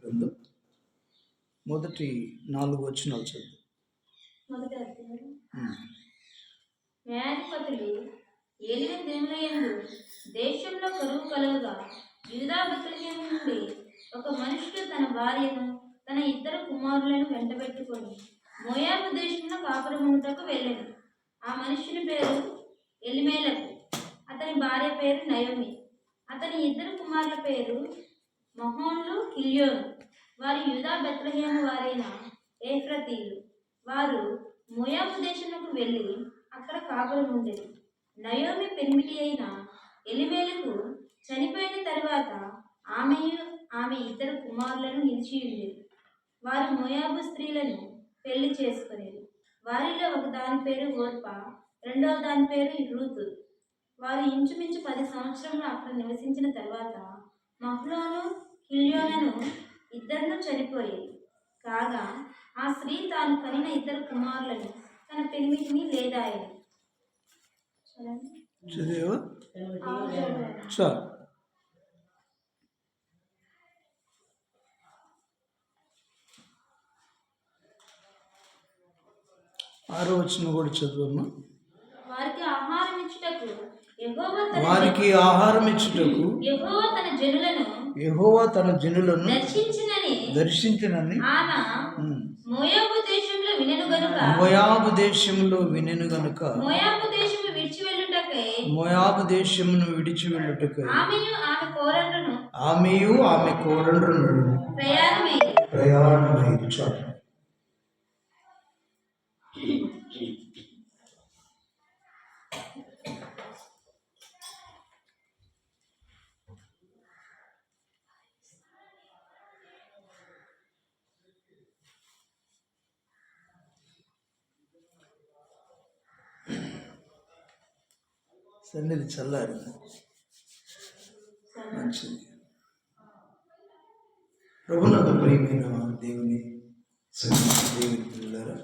గ్రంథం మొదటి 4 వచనాలు చదువు. మొదటి అధ్యాయం. న్యాయాధిపతులు ఏలిన దినములయందు దేశంలో కరువు కలుగుగా యూదా బెత్లెహేము నుండి ఒక మనుష్యుడు తన భార్యను తన 2 కుమారులను వెంటబెట్టుకొని మోయాబు దేశంలో కాపురముంటకు వెళ్ళాను. ఆ మనుష్యుని పేరు ఎలిమేలకు, అతని భార్య పేరు నయోమి. అతని 2 కుమారుల పేరు మహోన్లు, కిల్యోను. వారు యూదా బెత్లెహేము వారైన ఏఫ్రతీయులు. వారు మోయాబు దేశమునకు వెళ్ళి అక్కడ కాపురం ఉండేది. నయోమి పెనిమిటి అయిన ఎలిమేలకు చనిపోయిన తరువాత ఆమెయు ఆమె 2 కుమారులను నిలిచి ఉండేది. వారు మోయాబు స్త్రీలను పెళ్లి చేసుకునేది. వారిలో ఒక దాని పేరు ఓర్పా, రెండవ దాని పేరు రూతు. వారు ఇంచుమించు 10 సంవత్సరములు అక్కడ నివసించిన తర్వాత మహ్లోను, కిల్యోనను 2 చనిపోయేది. కాగా ఆ స్త్రీ తాను కనిన 2 కుమారులను తన పెనిమిటిని లేదాయని. ఆరో వచనం కూడా చదువమ్మా. వారికి ఆహారం ఇచ్చుటకు యెహోవా తన జనులను దర్శించినని మోయాబు దేశంలో వినెను గనుక మోయాబు దేశమును విడిచి వెళ్ళుటకై ఆమెయు ఆమె కోరండ్రును ప్రయాణమైరు. చాలు. సన్నిధి చల్లారింది, మంచిది. ప్రభునందు ప్రియమైన దేవుని పిల్లరా,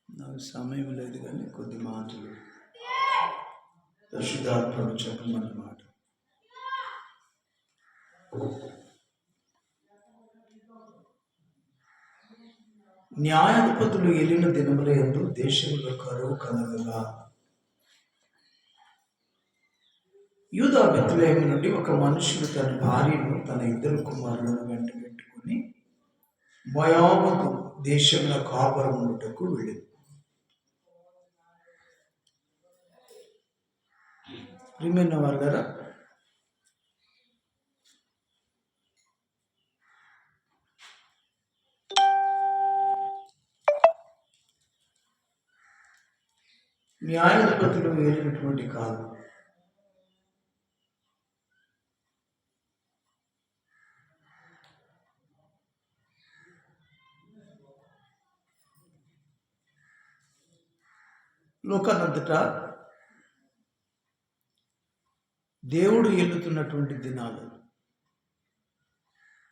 నాకు సమయం లేదు కానీ కొద్ది మాటలు పరిశుద్ధాత్మను చెప్పమన్నమాట. న్యాయాధిపతులు ఏలిన దినములయందు దేశంలో కరువు కలగగా యూదా బెత్లెహేము నుండి ఒక మనుషుడు తన భార్యను తన 2 కుమారులను వెంట పెట్టుకుని మోయాబు దేశంలో కాపురముటకు వెళ్ళింది. ప్రియమైన వాళ్ళరా, న్యాయాధిపతులు ఏలినటువంటి కాలం లోకానంతటా దేవుడు ఏలుతున్నటువంటి దినాలు.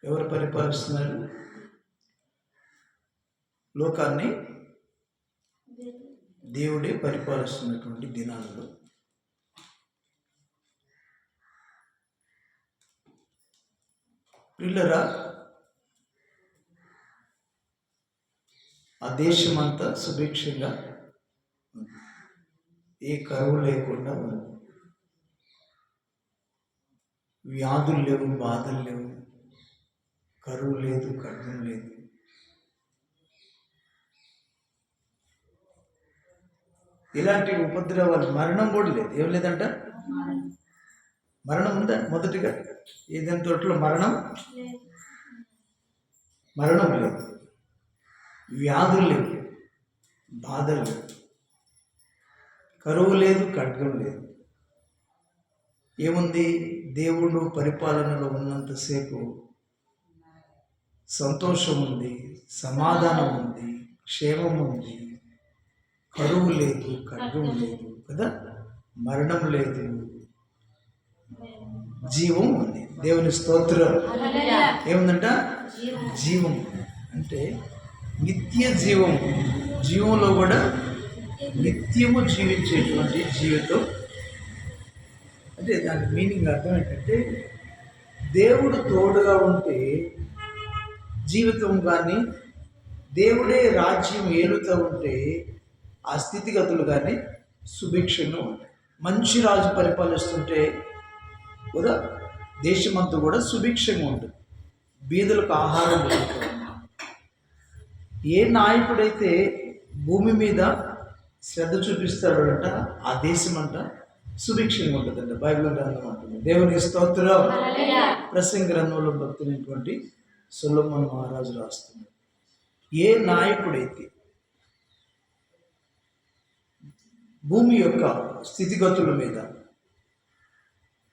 ఎవరు పరిపాలిస్తున్నారు లోకాన్ని? దేవుడే పరిపాలిస్తున్నటువంటి దినాలలో పిల్లరా, ఆ దేశమంతా సుభిక్షంగా, ఏ కరువు లేకుండా ఉంది. వ్యాధులు లేవు, బాధలు లేవు, కరువు లేదు, ఖడ్గం లేదు. ఇలాంటి ఉపద్రవాలు, మరణం కూడా లేదు. ఏం లేదంట? మరణం ఉందా? మొదటిగా ఏదైనా తోటలో మరణం లేదు, వ్యాధులు లేవు, బాధలు లేవు, కరువు లేదు, ఖడ్గం లేదు. ఏముంది? దేవుడు పరిపాలనలో ఉన్నంతసేపు సంతోషం ఉంది, సమాధానం ఉంది, క్షేమం ఉంది, కరువు లేదు, ఖడ్గం లేదు కదా, మరణం లేదు, జీవం ఉంది. దేవుని స్తోత్రం. ఏముందంట? జీవం అంటే నిత్య జీవం. జీవంలో కూడా నిత్యము జీవించేటువంటి జీవితం. అంటే దాని మీనింగ్ అర్థం ఏంటంటే దేవుడు తోడుగా ఉంటే జీవితం కానీ, దేవుడే రాజ్యం ఏలుతూ ఉంటే ఆ స్థితిగతులు కానీ సుభిక్షంగా ఉంటాయి. మంచి రాజు పరిపాలిస్తుంటే కూడా దేశమంతా కూడా సుభిక్షంగా ఉంటుంది. బీదలకు ఆహారం దొరుకుతుంది. ఏ నాయకుడైతే భూమి మీద శ్రద్ధ చూపిస్తాడో అంట ఆ దేశం అంట సుభిక్షంగా ఉంటుందంట. బైబిల్ గ్రంథం అంటుంది. దేవునికి స్తోత్రం. ప్రసంగ గ్రంథంలో భక్తులైనటువంటి సొలొమోను మహారాజు రాస్తున్నాడు, ఏ నాయకుడైతే భూమి యొక్క స్థితిగతుల మీద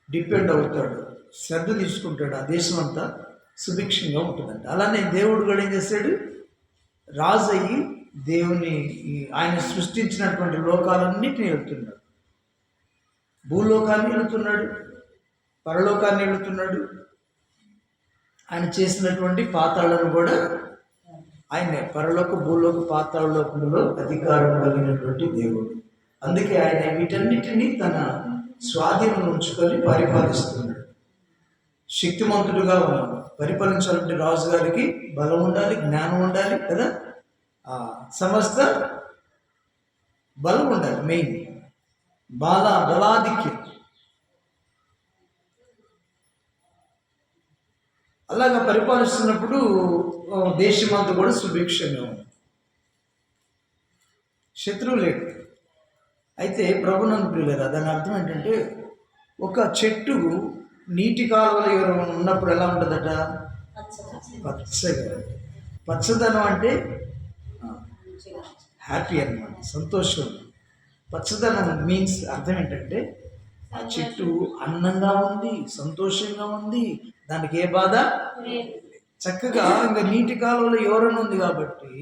డిపెండ్ అవుతాడు, శ్రద్ధ తీసుకుంటాడు, ఆ దేశం అంతా సుభిక్షంగా ఉంటుందంట. అలానే దేవుడు కూడా ఏం చేశాడు, రాజు అయ్యి దేవుని ఆయన సృష్టించినటువంటి లోకాలన్నిటిని వెళ్తున్నాడు. భూలోకాన్ని వెళుతున్నాడు, పరలోకాన్ని వెళుతున్నాడు. ఆయన చేసినటువంటి పాతాళను కూడా ఆయనే. పరలోక భూలోక పాతాళలోకంలో అధికారం కలిగినటువంటి దేవుడు. అందుకే ఆయన వీటన్నిటినీ తన స్వాధీనం ఉంచుకొని పరిపాలిస్తున్నాడు. శక్తిమంతుడుగా పరిపాలించాలంటే రాజుగారికి బలం ఉండాలి, జ్ఞానం ఉండాలి కదా, సమస్త బలం ఉండాలి. మెయిన్ బలాధిక్యం. అలాగా పరిపాలిస్తున్నప్పుడు దేశమంతా కూడా సుభిక్షంగా ఉంది, శత్రువు లేడు. అయితే ప్రభునందు ప్రియులారా, దాని అర్థం ఏంటంటే, ఒక చెట్టు నీటి కాలువలో ఉన్నప్పుడు ఎలా ఉంటుందట, పచ్చగా. పచ్చదనం అంటే హ్యాపీ అన్నమాట, సంతోషం. పచ్చదనం మీన్స్ అర్థం ఏంటంటే ఆ చెట్టు అందంగా ఉంది, సంతోషంగా ఉంది, దానికి ఏ బాధ, చక్కగా ఇంకా నీటి కాలువలో ఎవరైనా ఉంది కాబట్టి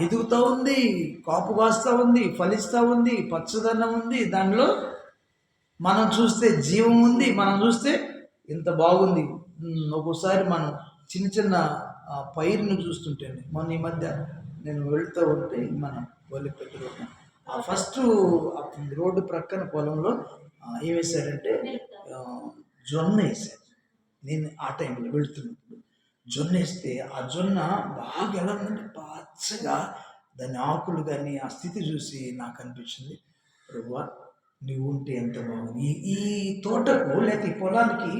ఎదుగుతూ ఉంది, కాపు కాస్తూ ఉంది, ఫలిస్తూ ఉంది, పచ్చదనం ఉంది, దానిలో మనం చూస్తే జీవం ఉంది, మనం చూస్తే ఎంత బాగుంది. ఒక్కోసారి మనం చిన్న చిన్న పైరును చూస్తుంటే, మొన్న ఈ మధ్య నేను వెళ్తూ ఉంటే మన బోలిపెట్టులో ఫస్ట్ రోడ్డు ప్రక్కన పొలంలో ఏం వేశారంటే జొన్న వేశారు. నేను ఆ టైంలో వెళుతున్నప్పుడు జొన్న వేస్తే ఆ జొన్న బాగా ఎలా ఉందంటే పచ్చగా, దాని ఆకులు కానీ ఆ స్థితి చూసి నాకు అనిపించింది, ప్రభువా నువ్వు ఉంటే ఎంత బాగుంది. ఈ తోటకు లేకపోతే ఈ పొలానికి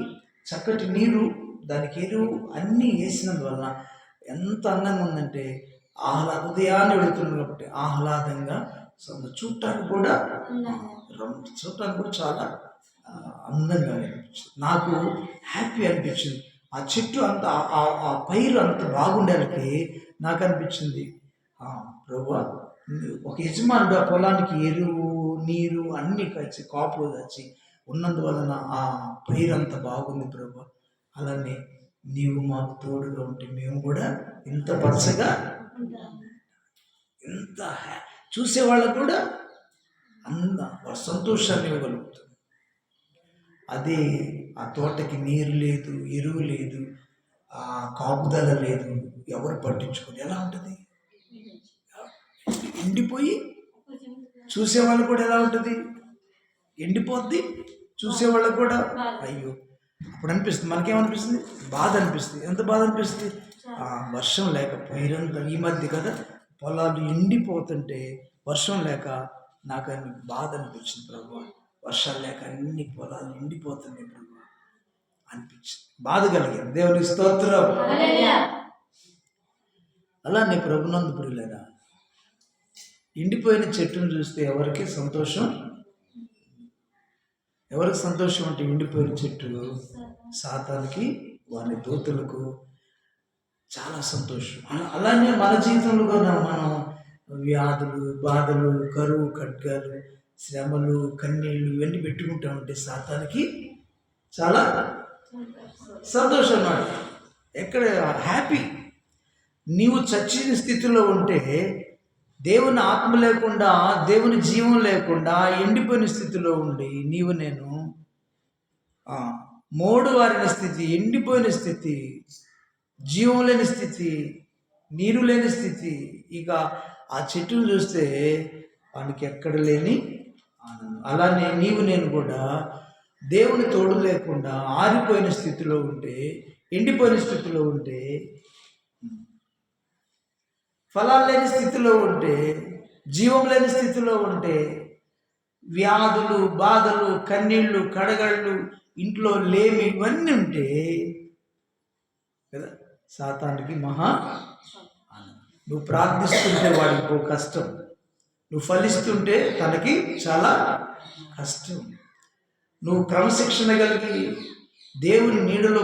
చక్కటి నీరు, దానికి ఎరువు అన్నీ వేసినందువల్ల ఎంత అందంగా ఉందంటే, ఉదయాన్నే వెళుతున్నాను కాబట్టి ఆహ్లాదంగా, చూడటానికి కూడా చాలా అందంగా అనిపించింది. నాకు హ్యాపీ అనిపించింది. ఆ చెట్టు అంత ఆ పైరు అంత బాగుండేకి నాకు అనిపించింది, ప్రభువా ఒక యజమానుడు ఆ పొలానికి ఎరువు, నీరు అన్నీ కలిసి కాపు వచ్చి ఉన్నందువలన ఆ పైరు అంత బాగుంది ప్రభువా. అలానే నీవు మాకు తోడుగా ఉంటే మేము కూడా ఇంత పచ్చగా, ఇంత చూసేవాళ్ళకు కూడా సంతోషాన్ని ఇవ్వగలుగుతుంది. అదే ఆ తోటకి నీరు లేదు, ఎరువు లేదు, ఆ కాపుదల లేదు, ఎవరు పట్టించుకొని ఎలా ఉంటుంది, ఎండిపోయి చూసేవాళ్ళు కూడా ఎలా ఉంటుంది, ఎండిపోద్ది. చూసేవాళ్ళకు కూడా అయ్యో, అప్పుడు అనిపిస్తుంది, మనకేమనిపిస్తుంది, బాధ అనిపిస్తుంది. ఎంత బాధ అనిపిస్తుంది, వర్షం లేక పైరంతా ఈ మధ్య కదా పొలాలు ఎండిపోతుంటే వర్షం లేక నాకు అన్ని బాధ అనిపించింది. ప్రభు వర్షాలు లేక అన్ని పొలాలు ఎండిపోతున్నాయి ప్రభు అనిపించింది, బాధ కలిగింది. దేవునికి స్తోత్రం. అలానే ప్రభునందు ప్రియులారా, ఎండిపోయిన చెట్టును చూస్తే ఎవరికి సంతోషం, ఎవరికి సంతోషం అంటే ఎండిపోయిన చెట్టు సాతానికి, వారి దూతలకు చాలా సంతోషం. అలానే మన జీవితంలో కూడా మనం వ్యాధులు, బాధలు, కరువు, ఖడ్గాలు, శ్రమలు, కన్నీళ్ళు ఇవన్నీ పెట్టుకుంటా ఉంటే సాతానికి చాలా సంతోషం అన్నమాట. ఎక్కడ హ్యాపీ. నీవు చచ్చిన స్థితిలో ఉంటే, దేవుని ఆత్మ లేకుండా, దేవుని జీవం లేకుండా ఎండిపోయిన స్థితిలో ఉండి నీవు నేను మోడు వారిన స్థితి, ఎండిపోయిన స్థితి, జీవం లేని స్థితి, నీరు లేని స్థితి, ఇక ఆ చెట్టును చూస్తే వానికి ఎక్కడ లేని ఆనందం. అలానే నీవు నేను కూడా దేవుని తోడు లేకుండా ఆరిపోయిన స్థితిలో ఉంటే, ఎండిపోయిన స్థితిలో ఉంటే, ఫలాలు లేని స్థితిలో ఉంటే, జీవం లేని స్థితిలో ఉంటే, వ్యాధులు, బాధలు, కన్నీళ్ళు, కడగళ్ళు, ఇంట్లో లేమి ఇవన్నీ ఉంటే కదా సాతానికి మహా ఆనందం. నువ్వు ప్రార్థిస్తుంటే వాడికి ఒక కష్టం, నువ్వు ఫలిస్తుంటే తనకి చాలా కష్టం. నువ్వు క్రమశిక్షణ కలిగి దేవుని నీడలో